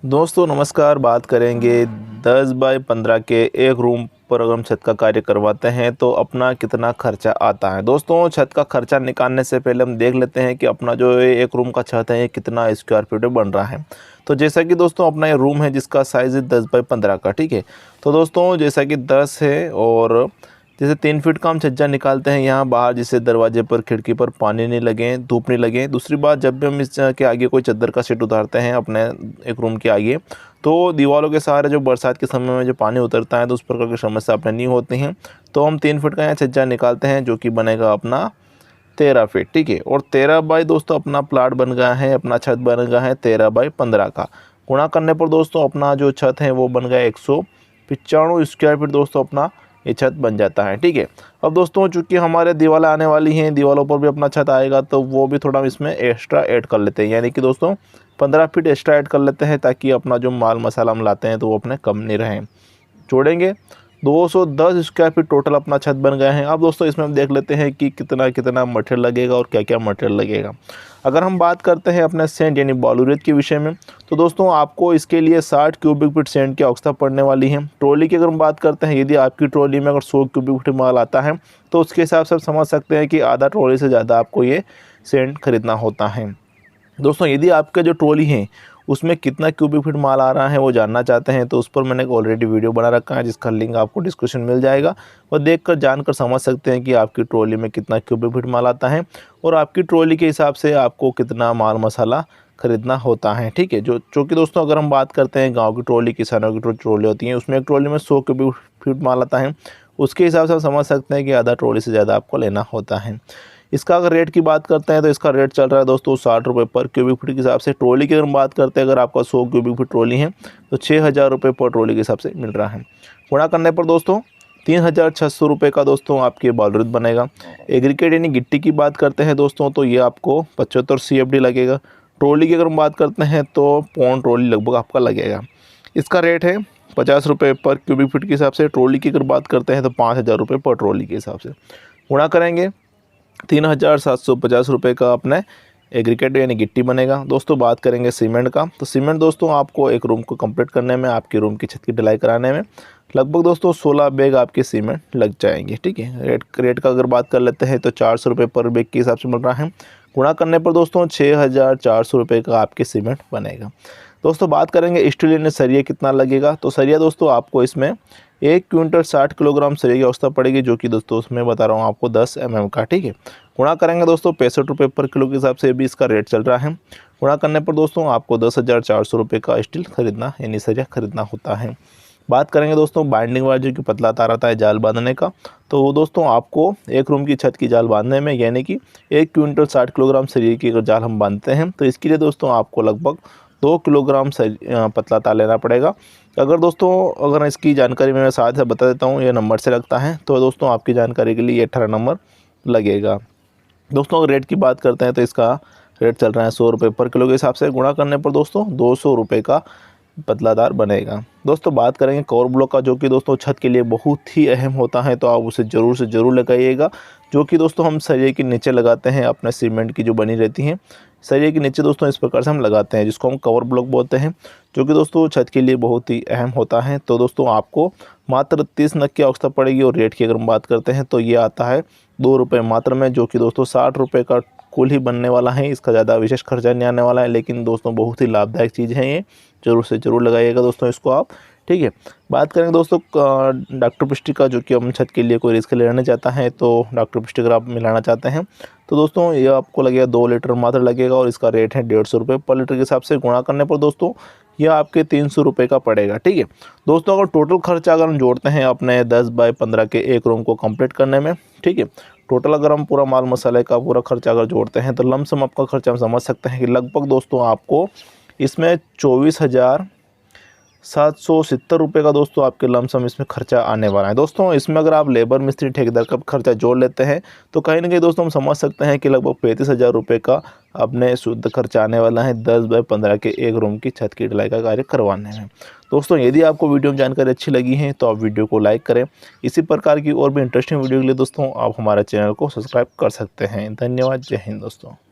दोस्तों नमस्कार। बात करेंगे 10 बाय 15 के एक रूम पर अगर हम छत का कार्य करवाते हैं तो अपना कितना खर्चा आता है। दोस्तों छत का खर्चा निकालने से पहले हम देख लेते हैं कि अपना जो ये एक रूम का छत है ये कितना स्क्वायर फीट में बन रहा है। तो जैसा कि दोस्तों अपना ये रूम है जिसका साइज़ है 10 बाय 15 का, ठीक है। तो दोस्तों जैसा कि 10 है और जैसे 3 फीट का हम छज्जा निकालते हैं यहाँ बाहर, जिससे दरवाजे पर खिड़की पर पानी नहीं लगे, धूप नहीं लगे। दूसरी बात, जब भी हम इस के आगे कोई चादर का सेट उतारते हैं अपने एक रूम के आगे, तो दीवारों के सहारे जो बरसात के समय में जो पानी उतरता है तो उस प्रकार की समस्या अपने नहीं होती हैं। तो हम 3 फीट का यहाँ छज्जा निकालते हैं जो कि बनेगा अपना 13 फीट, ठीक है। और 13 बाई दोस्तों अपना प्लाट बन गया है, अपना छत बन गया है 13 बाई 15 का। गुणा करने पर दोस्तों अपना जो छत है वो बन गया 195 स्क्वायर फीट दोस्तों अपना ये छत बन जाता है, ठीक है। अब दोस्तों चूंकि हमारे दीवारें आने वाली हैं, दीवारों पर भी अपना छत आएगा, तो वो भी थोड़ा हम इसमें एक्स्ट्रा ऐड कर लेते हैं, यानी कि दोस्तों 15 फीट एक्स्ट्रा ऐड कर लेते हैं ताकि अपना जो माल मसाला हम लाते हैं तो वो अपने कम नहीं रहे। जोड़ेंगे 210 स्क्वायर फीट टोटल अपना छत बन गए हैं। अब दोस्तों इसमें हम देख लेते हैं कि कितना कितना मटेरियल लगेगा और क्या क्या मटेरियल लगेगा। अगर हम बात करते हैं अपने सेंट यानी बालू रेत के विषय में, तो दोस्तों आपको इसके लिए 60 क्यूबिक फीट सेंट की आवश्यकता पड़ने वाली है। ट्रॉली की अगर हम बात करते हैं, यदि आपकी ट्रॉली में अगर 100 क्यूबिक फीट माल आता है तो उसके हिसाब से आप समझ सकते हैं कि आधा ट्रॉली से ज़्यादा आपको ये सेंट खरीदना होता है। दोस्तों यदि आपका जो ट्रॉली है उसमें कितना क्यूबिक फीट माल आ रहा है वो जानना चाहते हैं तो उस पर मैंने एक ऑलरेडी वीडियो बना रखा है जिसका लिंक आपको डिस्क्रिप्शन मिल जाएगा। वह देखकर जानकर समझ सकते हैं कि आपकी ट्रॉली में कितना क्यूबिक फीट माल आता है और आपकी ट्रॉली के हिसाब से आपको कितना माल मसाला खरीदना होता है, ठीक है। जो कि दोस्तों अगर हम बात करते हैं गाँव की ट्रॉली, किसानों की ट्रॉली होती है, उसमें एक ट्रॉली में 100 क्यूबिक फीट माल आता है, उसके हिसाब से हम समझ सकते हैं कि आधा ट्रॉली से ज़्यादा आपको लेना होता है। इसका अगर रेट की बात करते हैं तो इसका रेट चल रहा है दोस्तों 60 रुपये पर क्यूबिक फीट के हिसाब से। ट्रॉली की अगर हम बात करते हैं, अगर आपका 100 क्यूबिक फीट ट्रॉली है तो 6000 रुपये पर ट्रॉली के हिसाब से मिल रहा है। गुणा करने पर दोस्तों 3600 रुपये का दोस्तों आपके बालू रेत बनेगा। एग्रीकेट यानी गिट्टी की बात करते हैं दोस्तों तो ये आपको 75 CFD लगेगा। ट्रॉली की अगर हम बात करते हैं तो पौन ट्रॉली लगभग आपका लगेगा। इसका रेट है 50 रुपये पर क्यूबिक फीट के हिसाब से। ट्रॉली की अगर बात करते हैं तो 5000 रुपये पर ट्रॉली के हिसाब से। गुणा करेंगे 3750 रुपये का अपने एग्रीकेट यानी गिट्टी बनेगा। दोस्तों बात करेंगे सीमेंट का, तो सीमेंट दोस्तों आपको एक रूम को कंप्लीट करने में, आपके रूम की छत की ढलाई कराने में लगभग दोस्तों 16 बैग आपके सीमेंट लग जाएंगे, ठीक है। रेट का अगर बात कर लेते हैं तो 400 रुपये पर बैग के हिसाब से मिल रहा है। गुणा करने पर दोस्तों 6400 रुपये का आपके सीमेंट बनेगा। दोस्तों बात करेंगे स्टील यानी सरिया कितना लगेगा, तो सरिया दोस्तों आपको इसमें 1 क्विंटल 60 किलोग्राम सरिया की आवश्यकता पड़ेगी, जो कि दोस्तों उसमें बता रहा हूँ आपको 10 mm का, ठीक है। गुणा करेंगे दोस्तों 65 रुपये पर किलो के हिसाब से भी इसका रेट चल रहा है। गुणा करने पर दोस्तों आपको 10,400 रुपये का स्टील खरीदना यानी सरिया खरीदना होता है। बात करेंगे दोस्तों बाइंडिंग वायर जो कि पतला तार आता है जाल बांधने का, तो वो दोस्तों आपको एक रूम की छत की जाल बांधने में, यानी कि 1 क्विंटल 60 किलोग्राम सरिया की अगर जाल हम बांधते हैं तो इसके लिए दोस्तों आपको लगभग 2 किलोग्राम पतला तार लेना पड़ेगा। अगर इसकी जानकारी मैं साथ से बता देता हूँ, ये नंबर से लगता है, तो दोस्तों आपकी जानकारी के लिए ये 18 नंबर लगेगा। दोस्तों अगर रेट की बात करते हैं तो इसका रेट चल रहा है 100 रुपये पर किलो के हिसाब से। गुणा करने पर दोस्तों 200 रुपये का पतलादार बनेगा। दोस्तों बात करेंगे कवर ब्लॉक का, जो कि दोस्तों छत के लिए बहुत ही अहम होता है, तो आप उसे ज़रूर से ज़रूर लगाइएगा। जो कि दोस्तों हम सरिये के नीचे लगाते हैं, अपने सीमेंट की जो बनी रहती हैं सरिये के नीचे दोस्तों इस प्रकार से हम लगाते हैं, जिसको हम कवर ब्लॉक बोलते हैं, जो कि दोस्तों छत के लिए बहुत ही अहम होता है। तो दोस्तों आपको मात्र 30 नग की आवश्यकता पड़ेगी। और रेट की अगर हम बात करते हैं तो ये आता है 2 रुपये मात्र में, जो कि दोस्तों 60 रुपये का कुल ही बनने वाला है। इसका ज़्यादा विशेष खर्चा नहीं आने वाला है, लेकिन दोस्तों बहुत ही लाभदायक चीज़ है, ये ज़रूर से ज़रूर लगाइएगा दोस्तों इसको आप, ठीक है। बात करेंगे दोस्तों डॉक्टर पिस्टिक का, जो कि हम छत के लिए कोई रिस्क लेना चाहता है तो डॉक्टर पिस्टिक अगर आप मिलाना चाहते हैं तो दोस्तों ये आपको लगेगा 2 लीटर मात्र लगेगा और इसका रेट है 150 रुपये पर लीटर के हिसाब से। गुणा करने पर दोस्तों यह आपके 300 रुपये का पड़ेगा, ठीक है। दोस्तों अगर टोटल खर्चा अगर हम जोड़ते हैं अपने 10 बाय 15 के एक रूम को कंप्लीट करने में, ठीक है, टोटल अगर हम पूरा माल मसाले का पूरा खर्चा अगर जोड़ते हैं तो लमसम आपका खर्चा हम समझ सकते हैं कि लगभग दोस्तों आपको इसमें 24,770 रुपये का दोस्तों आपके लमसम इसमें खर्चा आने वाला है। दोस्तों इसमें अगर आप लेबर मिस्त्री ठेकेदार का खर्चा जोड़ लेते हैं तो कहीं ना कहीं दोस्तों हम समझ सकते हैं कि लगभग 35,000 रुपये का अपने शुद्ध खर्चा आने वाला है 10 बाय 15 के एक रूम की छत की ढलाई का कार्य करवाने में। दोस्तों यदि आपको वीडियो में जानकारी अच्छी लगी है तो आप वीडियो को लाइक करें। इसी प्रकार की और भी इंटरेस्टिंग वीडियो के लिए दोस्तों आप हमारे चैनल को सब्सक्राइब कर सकते हैं। धन्यवाद। जय हिंद दोस्तों।